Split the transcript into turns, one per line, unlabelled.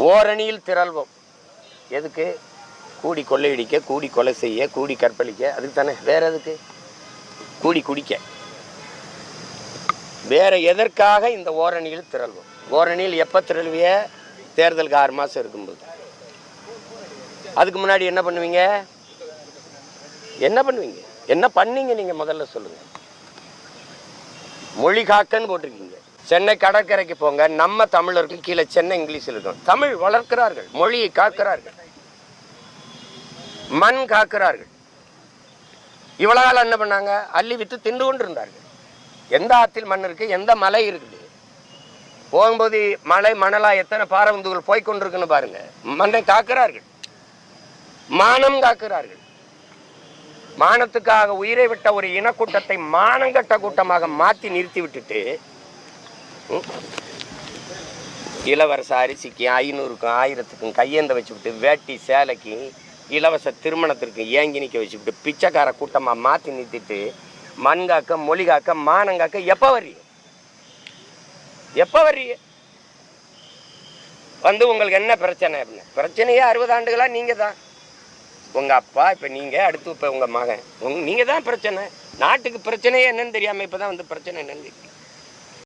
ஓரணியில் திரள்வோம். எதுக்கு? கூடி கொள்ளையடிக்க, கூடி கொலை செய்ய, கூடி கற்பழிக்க, அதுக்கு தானே. வேற எதுக்கு? கூடி குடிக்க. வேற எதற்காக இந்த ஓரணியில் திரள்வோம்? ஓரணியில் எப்போ திரள்விய? தேர்தலுக்கு 6 மாதம் இருக்கும்போது. அதுக்கு முன்னாடி என்ன பண்ணுவீங்க? என்ன பண்ணுவீங்க? என்ன பண்ணீங்க நீங்கள் முதல்ல சொல்லுங்க. மொழி காக்கன்னு போட்டிருக்கீங்க. சென்னை கடற்கரைக்கு போங்க, நம்ம தமிழர்கள் கீழே சென்னை இங்கிலீஷில் இருக்கும். தமிழ் வளர்க்கிறார்கள், மொழியை காக்கிறார்கள், மண் காக்கிறார்கள். இவ்வளவு காலம் என்ன பண்ணாங்க? அள்ளி வித்து தின்று கொண்டு இருந்தார்கள். எந்த ஆற்றில் மண் இருக்கு, எந்த மலை இருக்குது, போகும்போது மலை மணலா எத்தனை பாரபந்துகள் போய்கொண்டிருக்குன்னு பாருங்க. மண்ணை காக்கிறார்கள், மானம் காக்கிறார்கள். மானத்துக்காக உயிரை விட்ட ஒரு இனக்கூட்டத்தை மானங்கட்ட கூட்டமாக மாற்றி நிறுத்தி விட்டுட்டு இளவரச அரிசிக்கு 500க்கும் 1000த்துக்கும் கையேந்த வச்சுவிட்டு வேட்டி சேலைக்கு இலவச திருமணத்திற்கு ஏங்கி நிற்க வச்சுவிட்டு பிச்சைக்கார கூட்டமாக மாற்றி நிறுத்திட்டு மண் காக்க, மொழி காக்க, மானம் காக்க எப்போ வர்றீங்க? எப்போ வர்றீங்க? வந்து உங்களுக்கு என்ன பிரச்சனை? அப்படின்னு பிரச்சனையே 60 ஆண்டுகளாக நீங்கள் தான். உங்கள் அப்பா, இப்போ நீங்கள், அடுத்து இப்போ உங்கள் மகன், நீங்கள் தான் பிரச்சனை. நாட்டுக்கு பிரச்சனையே என்னன்னு தெரியாமல் இப்போ தான் வந்து பிரச்சனை என்னன்னு